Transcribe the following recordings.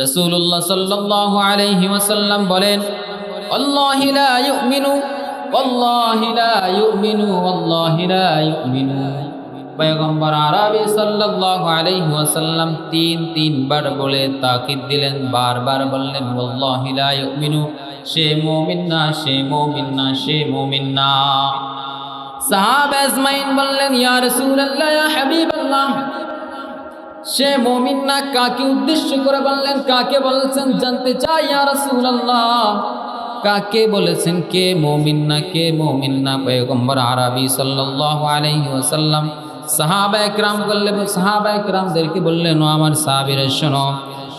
রাসূলুল্লাহ সাল্লাল্লাহু আলাইহি ওয়াসাল্লাম বলেন, আল্লাহি লা ইউমিনু ওয়াল্লাহি লা ইউমিনু ওয়াল্লাহি লা ইউমিনু। পয়গম্বর আরবি সাল্লাল্লাহু আলাইহি ওয়াসাল্লাম তিনবার বলে তাকিদ দিলেন, বারবার বললেন ওয়াল্লাহি লা ইউমিনু, সে মুমিন না, সে মুমিন না, সে মুমিন না। সাহাবা আজমাইন বললেন, ইয়া রাসূলুল্লাহ, ইয়া হাবিবাল্লাহ, সে মুমিন না কাকে উদ্দেশ্য করে বললেন? কাকে বলেছেন জানতে চাই ইয়া রাসূলুল্লাহ, কাকে বলেছেন? কে মুমিন না, কে মুমিন না? পয়গম্বর আরবি সাল্লাল্লাহু আলাইহি ওয়াসাল্লাম সাহাবা একরামদেরকে বললেন, ও আমার সাহাবীরা শোনো,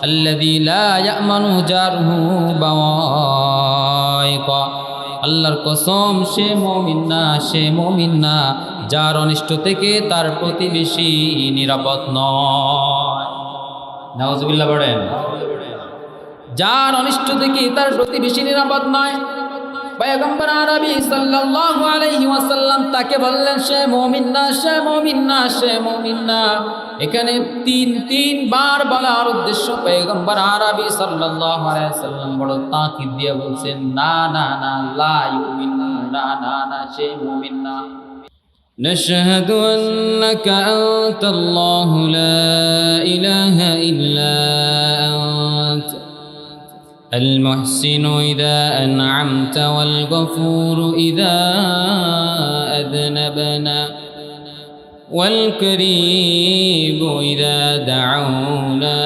আল্লাযী লা ইয়ামানু জারহু বাওয়াইকা, আল্লাহর কসম, সে মুমিন না, সে মুমিন না যার অনিষ্ট থেকে তার প্রতিবেশী নিরাপদ নয়। নাউজুবিল্লাহ পড়েন। যার অনিষ্ট থেকে তার প্রতিবেশী নিরাপদ নয়। পয়গম্বর আরবি সাল্লাল্লাহু আলাইহি ওয়াসাল্লাম তাকে বললেন, সে মুমিন না, সে মুমিন না, সে মুমিন না। এখানে তিনবার বলার উদ্দেশ্য পয়গম্বর আরবি সাল্লাল্লাহু আলাইহি ওয়াসাল্লাম বড় তাকিদ দিয়ে বলছেন, না না না, লা ইউমিনু, না না না, সে মুমিন না। نشهد أنك أنت الله لا إله إلا أنت المحسن إذا أنعمت والغفور إذا أذنبنا والكريم إذا دعونا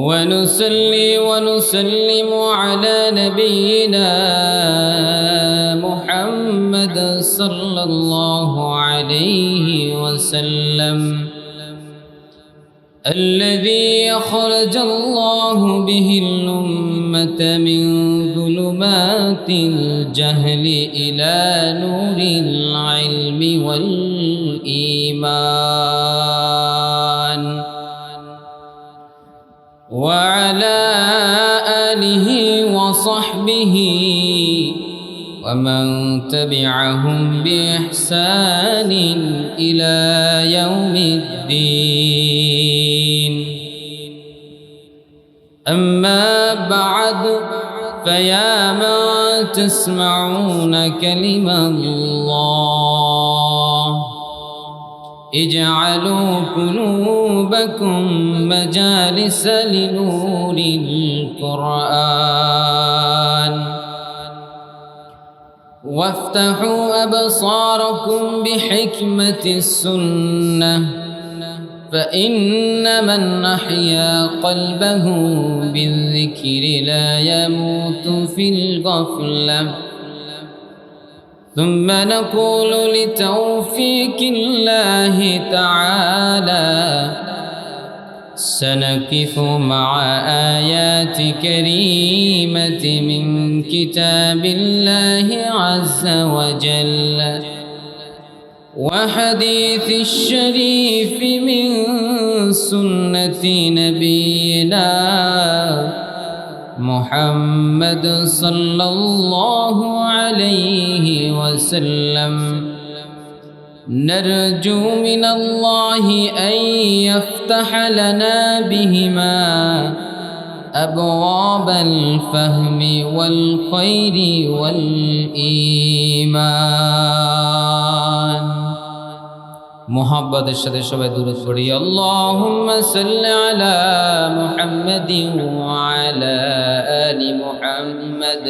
ونصلي ونسلم على نبينا محمد صلى الله عليه وسلم الذي أخرج الله به الأمة من ظلمات الجهل إلى نور العلم والإيمان، وعلى آله وصحبه ومن تبعهم بإحسان إلى يوم الدين. أما بعد، فيا من تسمعون كلمة الله، اجعلوا قلوبكم مجالس لنور القرآن، وافتحوا أبصاركم بحكمة السنة، فإن من أحيا قلبه بالذكر لا يموت في الغفلة. ثم نقول لتوفيق الله تعالى سنقف مع آيات كريمة من كتاب الله عز وجل وحديث الشريف من سنة نبينا محمد صلى الله عليه وسلم. نرجو من الله أن يفتح لنا بهما أبواب الفهم والخير والإيمان. محبت الشدى شبه دورة فري. اللهم صل على محمد وعلى آل محمد.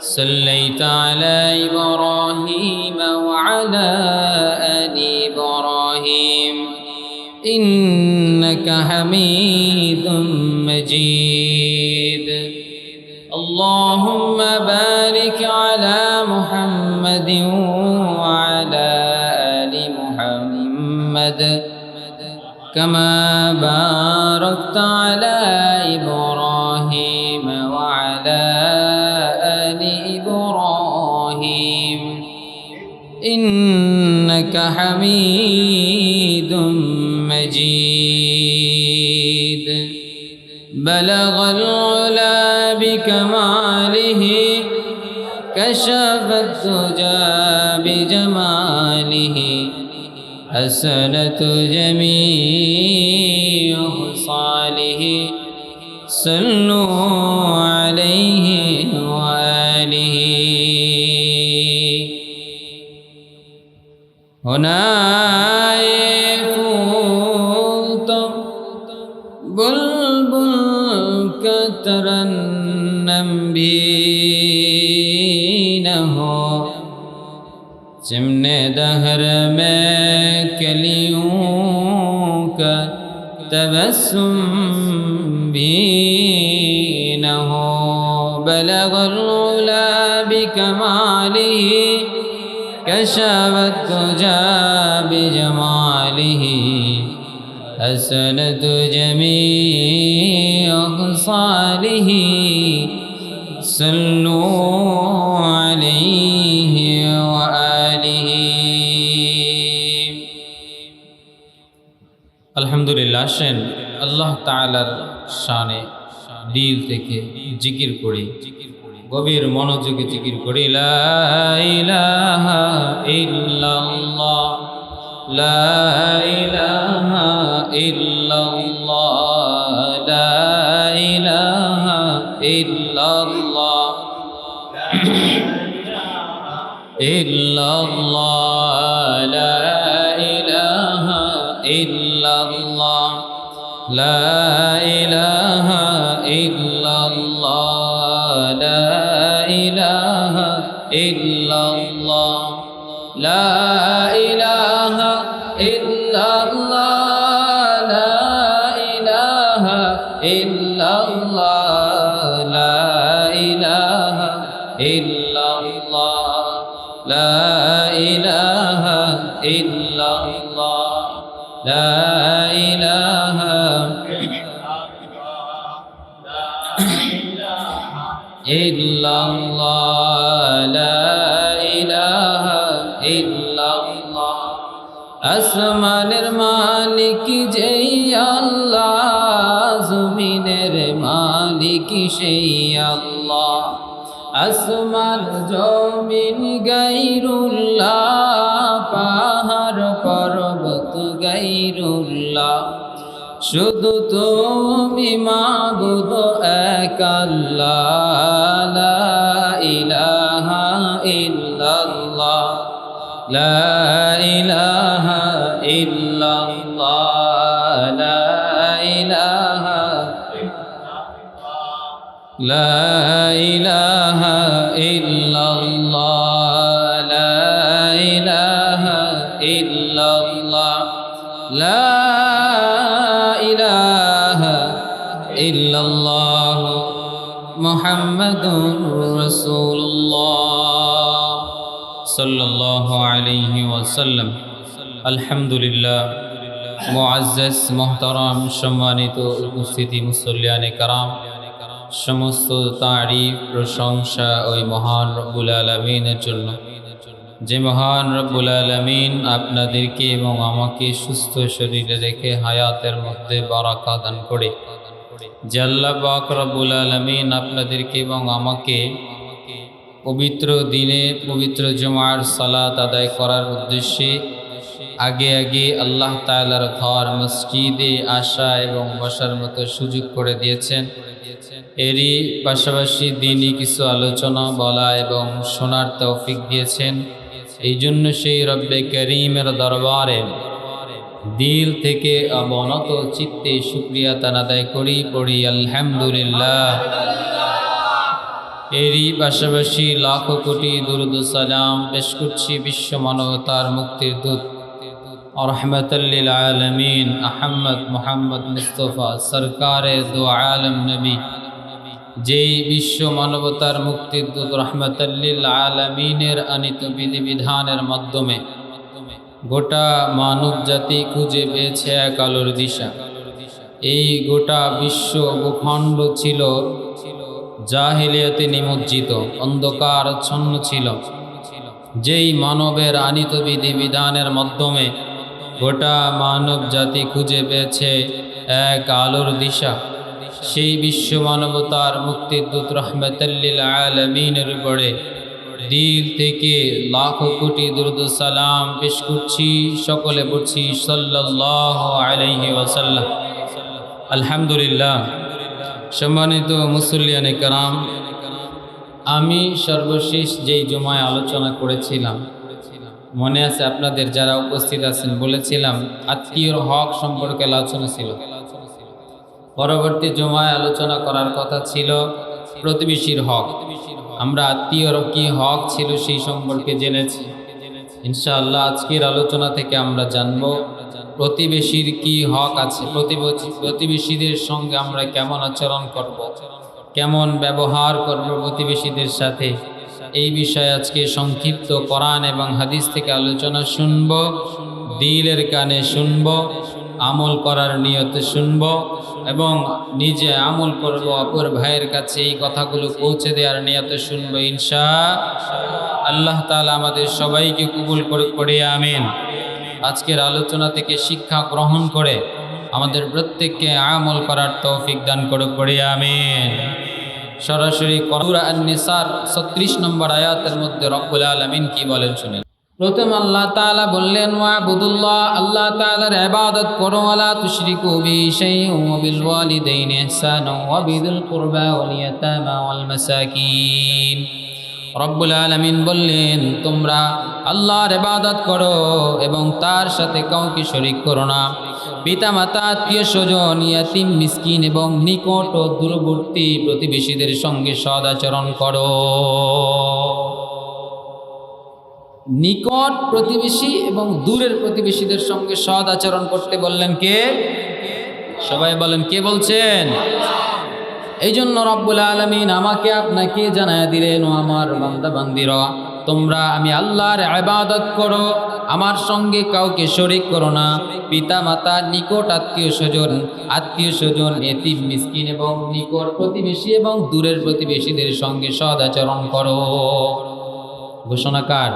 صليت على إبراهيم وعلى آل إبراهيم إنك حميد مجيد. اللهم بارك على محمد وعلى آل محمد كما باركت على إبراهيم وعلى آل إبراهيم إنك حميد مجيد. بلغ العلا بكماله كشف الدجى بجماله حسنة جميع خصاله صلوا عليه وآله هنائے پھول تو بلبل کا ترنم بھی نہ ہو چمنے دہر میں کلیوں کا تبسم بھی نہ ہو بلغ العلا بکمالہ كشف الدجى بجماله حسنت جميع خصاله صلوا عليه وآله আলহামদুলিল্লাহ আসেন আল্লাহ তাআলার শানে দিল থেকে জিকির করি গভীর মনোযোগে জিকির করি লা ইলাহা ইল্লাল্লাহ লা ইলাহা ইল্লাল্লাহ লা ইলাহা ইল্লাল্লাহ ইল্লাল্লাহ লা ইলাহা ইল্লাল্লাহ লা ইলাহা ইল্লাল্লাহ لا إله إلا الله لا إله إلا الله لا إله إلا الله لا إله إلا الله لا إله إلا الله لا إله ইল্লাল্লাহ লা ইলাহা ইল্লাল্লাহ আসমানের মালিক যেই আল্লাহ জমিনের মালিক সেই আল্লাহ আসমান জমিন গায়রুল্লাহ পাহাড় পর্বত গায়রুল্লাহ শুধু তুমি মাবুদ এক আল্লাহ লা ইলাহা ইল্লাল্লাহ লা ইলাহা ইল্লাল্লাহ লা ইলাহা লা ইলাহা ইল্লাল্লাহ লা ইলাহা ইল্লাল্লাহ লা ইল্লাল্লাহ মুহাম্মাদুর রাসূলুল্লাহ সাল্লাল্লাহু আলাইহি ওয়াসাল্লাম আলহামদুলিল্লাহ মুআজ্জাজ মুহতারাম সম্মানিত উপস্থিতি মুসল্লিয়ানে কারাম সমস্ত তারিফ প্রশংসা ওই মহান রব্বুল আলামিনের জন্য যে মহান রব্বুল আলামিন আপনাদেরকে এবং আমাকে সুস্থ শরীরে রেখে হায়াতের মধ্যে বারাকা দান করে যে আল্লাহ পাক রব্বুল আলামিন আপনাদেরকে এবং আমাকে পবিত্র দিনে পবিত্র জুমার সালাত আদায় করার উদ্দেশ্যে আগে আগে আল্লাহ তাআলার ঘর মসজিদে আসা এবং বসার মতো সুযোগ করে দিয়েছেন এরই পাশাপাশি দিনই কিছু আলোচনা বলা এবং শোনার তৌফিক দিয়েছেন এই জন্য সেই রব্বে করিমের দরবারে দিল থেকে অবনত চিত্তে শুকরিয়া তান আদায় করি পড়ি আলহামদুলিল্লাহ এরই পাশাপাশি লাখো কোটি দুরুদ সালাম পেশ করছি বিশ্ব মানবতার মুক্তির দূত রহমাতাল লিল আলামিন আহমদ মুহাম্মদ মুস্তাফা সরকারে দো আলম নবী যেই বিশ্ব মানবতার মুক্তির দূত রহমাতাল লিল আলামিনের আনিত বিধিবিধানের মাধ্যমে গোটা মানব জাতি খুঁজে পেয়েছে এক আলোর দিশা এই গোটা বিশ্ব ভূখণ্ড ছিল জাহিলিয়াতে নিমজ্জিত অন্ধকারচ্ছন্ন ছিল যেই মানবের আনিত বিধিবিধানের মাধ্যমে গোটা মানব জাতি খুঁজে পেয়েছে এক আলোর দিশা সেই বিশ্ব মানবতার মুক্তির দূত রহমাতাল লিল আলামিনের উপরে দিল থেকে লাখো কোটি দুরূদ ও সালাম পেশ করছি, সকলে পড়ছি সাল্লাল্লাহু আলাইহি ওয়াসাল্লাম। আলহামদুলিল্লাহ। সম্মানিত মুসল্লিয়ানে কেরাম, আমি সর্বশেষ যেই জুমায় আলোচনা করেছিলাম, মনে আছে আপনাদের যারা উপস্থিত আছেন, বলেছিলাম আত্মীয়র হক সম্পর্কে আলোচনা ছিল। পরবর্তী জুমায় আলোচনা করার কথা ছিল প্রতিবেশীর হক। আমরা আত্মীয়র কি হক ছিল সেই সম্পর্কে জেনেছি। ইনশাআল্লাহ আজকের আলোচনা থেকে আমরা জানব প্রতিবেশীর কি হক আছে, প্রতিবেশীদের সঙ্গে আমরা কেমন আচরণ করব, কেমন ব্যবহার করব প্রতিবেশীদের সাথে। এই বিষয়ে আজকে সংক্ষিপ্ত কোরআন এবং হাদিস থেকে আলোচনা শুনব, দিলের কানে শুনব, আমল করার নিয়তে শুনব এবং নিজে আমল করব, অপর ভাইয়ের কাছে এই কথাগুলো পৌঁছে দেওয়ার নিয়তে শুনব ইনশাআল্লাহ। আল্লাহ তাআলা আমাদের সবাইকে কবুল করে পড়ে আমিন। আজকের আলোচনা থেকে শিক্ষা গ্রহণ করে আমাদের প্রত্যেককে আমল করার তৌফিক দান করে পড়ে আমিন। সরাসরি সূরা আন-নিসার 36 নম্বর আয়াতের মধ্যে রব্বুল আলামিন কি বলেন শুনেন। প্রথম আল্লাহ তাআলা বললেন ওয়াবুদুল্লাহ, আল্লাহ তাআলার ইবাদত করো, ওয়ালা তুশরিকু বিহি শাইআন ওয়া বিল ওয়ালিদাইনি ইহসানা ওয়া বিযিল কুরবা ওয়াল ইয়াতামা ওয়াল মাসাকিন। রব্বুল আলামিন বললেন তোমরা আল্লাহর ইবাদত করো এবং তার সাথে কাউকে শরীক করো না। পিতামাতা, আত্মীয় স্বজন, ইয়াতিম, মিসকিন এবং নিকট ও দূরবর্তী প্রতিবেশীদের সঙ্গে সৎ আচরণ করো। নিকট প্রতিবেশী এবং দূরের প্রতিবেশীদের সঙ্গে সৎ আচরণ করতে বললেন কে? সবাই বলেন, কে বলছেন? এই জন্য রব্বুল আলামিন আমাকে আপনাকে জানায় দিলেন, ও আমার বান্দা বান্দিরা, তোমরা আমি আল্লাহর ইবাদত করো, আমার সঙ্গে কাউকে শরীক করো না। পিতা মাতা, নিকট আত্মীয় স্বজন, এতিম, মিসকিন এবং নিকট প্রতিবেশী এবং দূরের প্রতিবেশীদের সঙ্গে সৎ আচরণ করো। ঘোষণাকার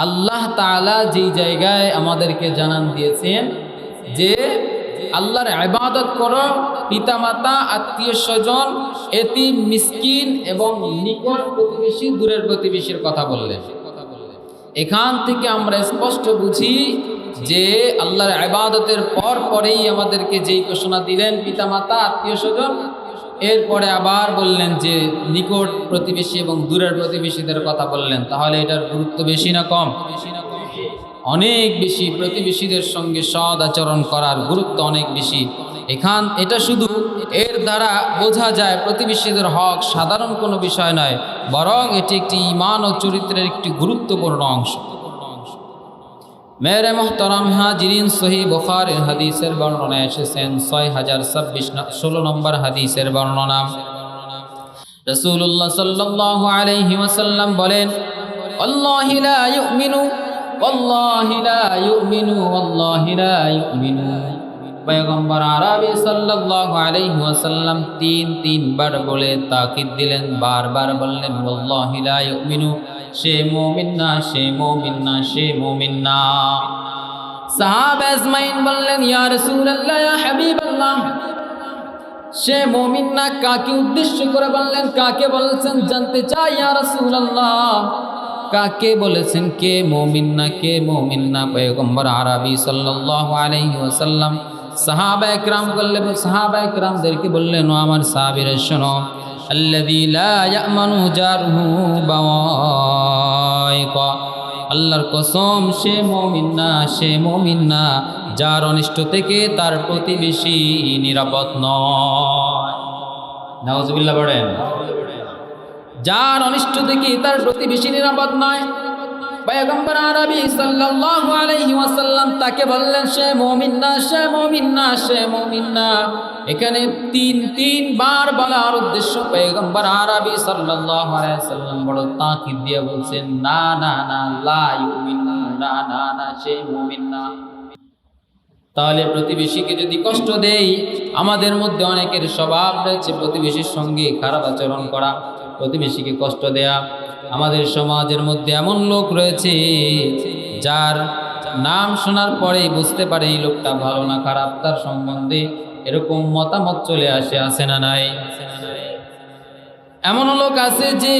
আল্লাহ তাআলা যেই জায়গায় আমাদেরকে জানান দিয়েছেন যে আল্লাহর ইবাদত করো, পিতামাতা, আত্মীয় স্বজন, এতিম, মিসকিন এবং নিকট প্রতিবেশী, দূরের প্রতিবেশীর কথা বললেন। এখান থেকে আমরা স্পষ্ট বুঝি যে আল্লাহর ইবাদতের পরেই আমাদেরকে যেই ঘোষণা দিলেন পিতামাতা, আত্মীয় স্বজন, এরপরে আবার বললেন যে নিকট প্রতিবেশী এবং দূরের প্রতিবেশীদের কথা বললেন। তাহলে এটার গুরুত্ব বেশি না কম? অনেক বেশি। প্রতিবেশীদের সঙ্গে সৎ আচরণ করার গুরুত্ব অনেক বেশি। এটা শুধু এর দ্বারা বোঝা যায় প্রতিবেশীদের হক সাধারণ কোনো বিষয় নয়, বরং এটি একটি ঈমান ও চরিত্রের একটি গুরুত্বপূর্ণ অংশ। মেরে মোহতারাম হাজিরিন, সহিহ বুখারীর হাদিসের বর্ণনা এসেছেন 6026 নম্বর হাদিসের বর্ণনা। রাসূলুল্লাহ সাল্লাল্লাহু আলাইহি ওয়াসাল্লাম বলেন, আল্লাহু লা ইউমিনু ওয়াল্লাহি লা ইউমিনু ওয়াল্লাহি লা ইউমিনু। পয়গম্বর আরবি সাল্লাল্লাহু আলাইহি ওয়াসাল্লাম তিনবার বলে তাকিদ দিলেন, বারবার বললেন ওয়াল্লাহি লা ইউমিনু, সে মুমিন না, সে মুমিন না, সে মুমিন না। সাহাবা আজমাইন বললেন, ইয়া রাসূলুল্লাহ, ইয়া হাবিবাল্লাহ, সে মুমিন না কাকে উদ্দেশ্য করে বললেন? কাকে বলেছেন জানতে চাই ইয়া রাসূলুল্লাহ, কাকে বলেছেন? কে মুমিন না, কে মুমিন না? পয়গম্বর আরবি সাল্লাল্লাহু আলাইহি ওয়াসাল্লাম সাহাবা একরামদেরকে বললেন, ও আমার সাহাবীরা শোনো, আল্লাযী লা ইয়ামানু জারহু বাওয়াইকা, আল্লাহর কসম সে মুমিন না, সে মুমিন না যার অনিষ্ট থেকে তার প্রতিবেশী নিরাপদ নয়। নাউজুবিল্লাহ বলেন। যার অনিষ্ট থেকে তার প্রতিবেশী নিরাপদ নয়। পয়গম্বর আরবি সাল্লাল্লাহু আলাইহি ওয়াসাল্লাম তাকে বললেন, সে মুমিন না, সে মুমিন না, সে মুমিন না। এখানে তিনবার বলার উদ্দেশ্য পয়গম্বর আরবি সাল্লাল্লাহু আলাইহি ওয়াসাল্লাম বড় তাকিদ দিয়ে বলছেন, না না না, লা ইউমিন, না না না, সে মুমিন না। তাহলে প্রতিবেশীকে যদি কষ্ট দেই, আমাদের মধ্যে অনেকের স্বভাব রয়েছে প্রতিবেশীর সঙ্গে খারাপ আচরণ করা, প্রতিবেশীকে কষ্ট দেয়া। আমাদের সমাজের মধ্যে এমন লোক রয়েছে যার নাম শোনার পরেই বুঝতে পারে এই লোকটা ভালো না খারাপ, তার সম্বন্ধে এরকম মতামত চলে আসে না নাই? এমন লোক আছে যে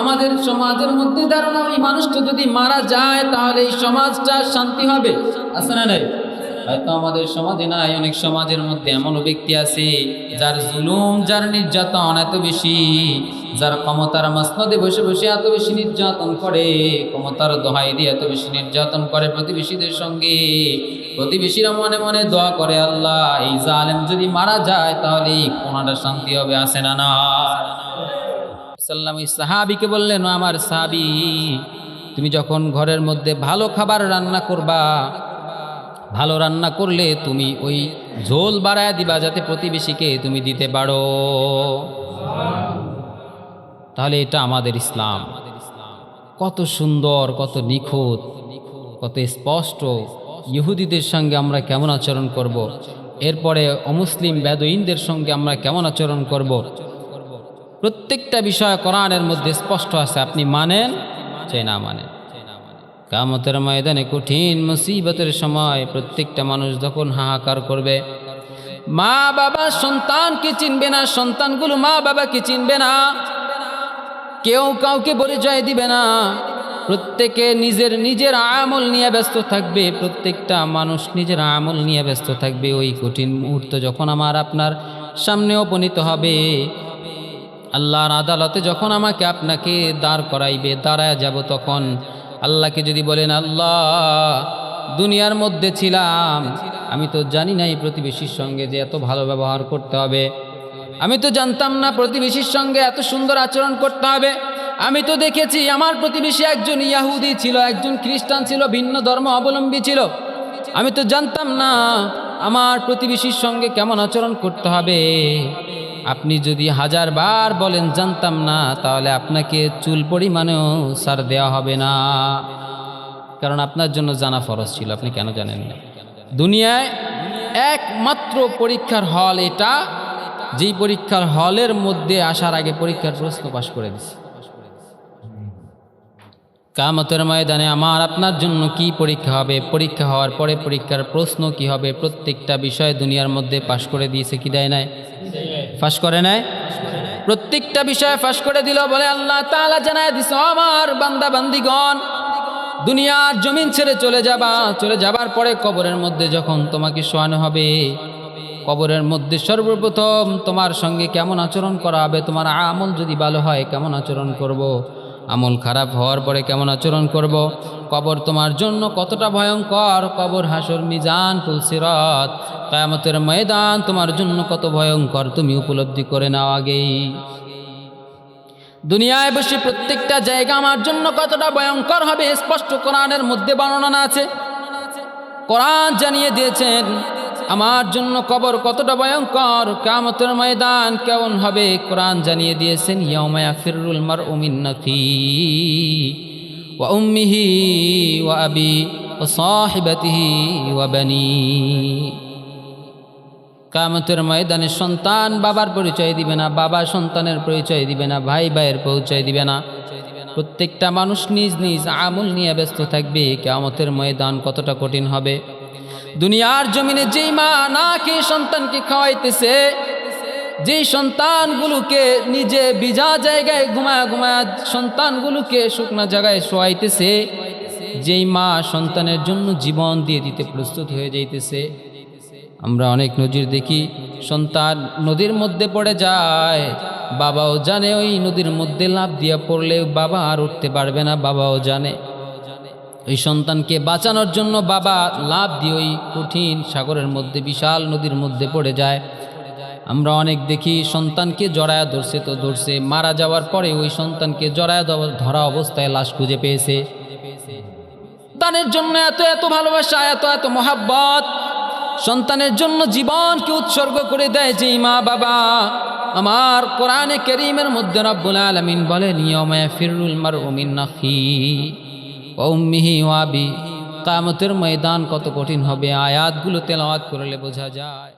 আমাদের সমাজের মধ্যে ধারণা ওই মানুষটা যদি মারা যায় তাহলে এই সমাজটা শান্তি হবে, আছে না নাই? হয়তো আমাদের সমাজে নাই, অনেক সমাজের মধ্যে এমনও ব্যক্তি আছে যার জুলুম, যার নির্যাতন এত বেশি, যার ক্ষমতার মাসনদে বসে বসে এত বেশি নির্যাতন করে, ক্ষমতার দোহাই দিয়ে এত বেশি নির্যাতন করে প্রতিবেশীদের সঙ্গে। প্রতিবেশীরা মনে মনে দোয়া করে, আল্লাহ এই জালেম যদি মারা যায় তাহলে এই কোনাটা শান্তি হবে, আছে না না? সাল্লাম ওই সাহাবীকে বললেন, আমার সাহাবী, তুমি যখন ঘরের মধ্যে ভালো খাবার রান্না করবা, ভালো রান্না করলে তুমি ওই ঝোল বাড়ায় দিবা যাতে প্রতিবেশীকে তুমি দিতে পারো। তাহলে এটা আমাদের ইসলাম। কত সুন্দর, কত নিখুঁত, কত স্পষ্ট। ইহুদিদের সঙ্গে আমরা কেমন আচরণ করব, এরপরে অমুসলিম বেদুইনদের সঙ্গে আমরা কেমন আচরণ করব, প্রত্যেকটা বিষয় কোরআনের মধ্যে স্পষ্ট আছে। আপনি মানেন চাই না মানেন, কিয়ামতের ময়দানে কঠিন মুসিবতের সময় প্রত্যেকটা মানুষ যখন হাহাকার করবে, মা বাবা সন্তানকে চিনবে না, সন্তানগুলো মা বাবাকে চিনবে না, কেউ কাউকে পরিচয় দিবে না, প্রত্যেকে নিজের নিজের আমল নিয়ে ব্যস্ত থাকবে, প্রত্যেকটা মানুষ নিজের আমল নিয়ে ব্যস্ত থাকবে। ওই কঠিন মুহূর্ত যখন আমার আপনার সামনে উপনীত হবে, আল্লাহর আদালতে যখন আমাকে আপনাকে দাঁড় করাইবে, দাঁড়ায় যাব, তখন আল্লাহকে যদি বলেন, আল্লাহ দুনিয়ার মধ্যে ছিলাম, আমি তো জানি না এই প্রতিবেশীর সঙ্গে যে এত ভালো ব্যবহার করতে হবে, আমি তো জানতাম না প্রতিবেশীর সঙ্গে এত সুন্দর আচরণ করতে হবে, আমি তো দেখেছি আমার প্রতিবেশী একজন ইয়াহুদি ছিল, একজন খ্রিস্টান ছিল, ভিন্ন ধর্ম অবলম্বী ছিল, আমি তো জানতাম না আমার প্রতিবেশীর সঙ্গে কেমন আচরণ করতে হবে। আপনি যদি 1000 বার বলেন জানতাম না, তাহলে আপনাকে চুল পরিমাণেও ছাড় দেওয়া হবে না, কারণ আপনার জন্য জানা ফরজ ছিল, আপনি কেন জানেন না? দুনিয়ায় একমাত্র পরীক্ষার হল এটা, যেই পরীক্ষার হলের মধ্যে আসার আগে পরীক্ষার প্রশ্ন পাশ করে দিছি। কিয়ামতের ময়দানে আমার আপনার জন্য কি পরীক্ষা হবে, পরীক্ষা হওয়ার পরে পরীক্ষার প্রশ্ন কি হবে, প্রত্যেকটা বিষয় দুনিয়ার মধ্যে পাশ করে দিয়েছে কি দেয় নাই? ফাঁস করে নাই? প্রত্যেকটা বিষয় ফাঁস করে দিল। বলে আল্লাহ তাআলা জানায় দিছে, আমার বান্দা বান্দিগণ, দুনিয়ার জমিন ছেড়ে চলে যাবা, চলে যাবার পরে কবরের মধ্যে যখন তোমাকে শোয়ানো হবে, কবরের মধ্যে সর্বপ্রথম তোমার সঙ্গে কেমন আচরণ করা হবে, তোমার আমল যদি ভালো হয় কেমন আচরণ করব, আমল খারাপ হওয়ার পরে কেমন আচরণ করব, কবর তোমার জন্য কতটা ভয়ঙ্কর, কবর, হাসর, মিজান, পুলসিরাত, কিয়ামতের ময়দান তোমার জন্য কত ভয়ঙ্কর তুমি উপলব্ধি করে নাও আগেই। দুনিয়ায় বসে প্রত্যেকটা জায়গা আমার জন্য কতটা ভয়ঙ্কর হবে স্পষ্ট কোরআনের মধ্যে বর্ণনা আছে। কোরআন জানিয়ে দিয়েছেন আমার জন্য কবর কতটা ভয়ঙ্কর, কিয়ামতের ময়দান কেমন হবে কোরআন জানিয়ে দিয়েছেন। ইয়াউমা ইয়াফিরুল মারউ মিন নাফসিহি ওয়া উম্মিহি ওয়া আবি ওয়া সাহিবাতিহি ওয়া বানি। কিয়ামতের ময়দানে সন্তান বাবার পরিচয় দিবে না, বাবা সন্তানের পরিচয় দিবে না, ভাই ভাইয়ের পরিচয় দিবে না, প্রত্যেকটা মানুষ নিজ নিজ আমল নিয়ে ব্যস্ত থাকবে। কিয়ামতের ময়দান কতটা কঠিন হবে। দুনিয়ার জমিনে যেই মা না খেয়ে সন্তানকে খাওয়াইতেছে, যেই সন্তানগুলোকে নিজে ভিজা জায়গায় ঘুমায়া ঘুমায়া সন্তানগুলোকে শুকনা জায়গায় শোয়াইতেছে, যেই মা সন্তানের জন্য জীবন দিয়ে দিতে প্রস্তুত হয়ে যাইতেছে, আমরা অনেক নজির দেখি, সন্তান নদীর মধ্যে পড়ে যায়, বাবাও জানে ওই নদীর মধ্যে লাফ দিয়ে পড়লে বাবা আর উঠতে পারবে না, বাবাও জানে। ওই সন্তানকে বাঁচানোর জন্য বাবা লাফ দিয়ে ওই কঠিন সাগরের মধ্যে, বিশাল নদীর মধ্যে পড়ে যায়। আমরা অনেক দেখি সন্তানকে জড়ায়া ধরছে তো ধরছে, মারা যাওয়ার পরে ওই সন্তানকে জড়ায়া ধরা অবস্থায় লাশ খুঁজে পেয়েছে। সন্তানের জন্য এত এত ভালোবাসা, এত এত মহাব্বত, সন্তানের জন্য জীবনকে উৎসর্গ করে দেয় যেই মা বাবা। আমার কোরআনে কারীমের মধ্যে রব্বুল আলামিন বলেন, ইয়াউমা ইয়াফিরুল মারউ মিন আখিহি ওয়া উম্মিহি ওয়া আবি। কিয়ামতের ময়দান কত কঠিন হবে, আয়াতগুলো তেলাওয়াত করলে বোঝা যায়।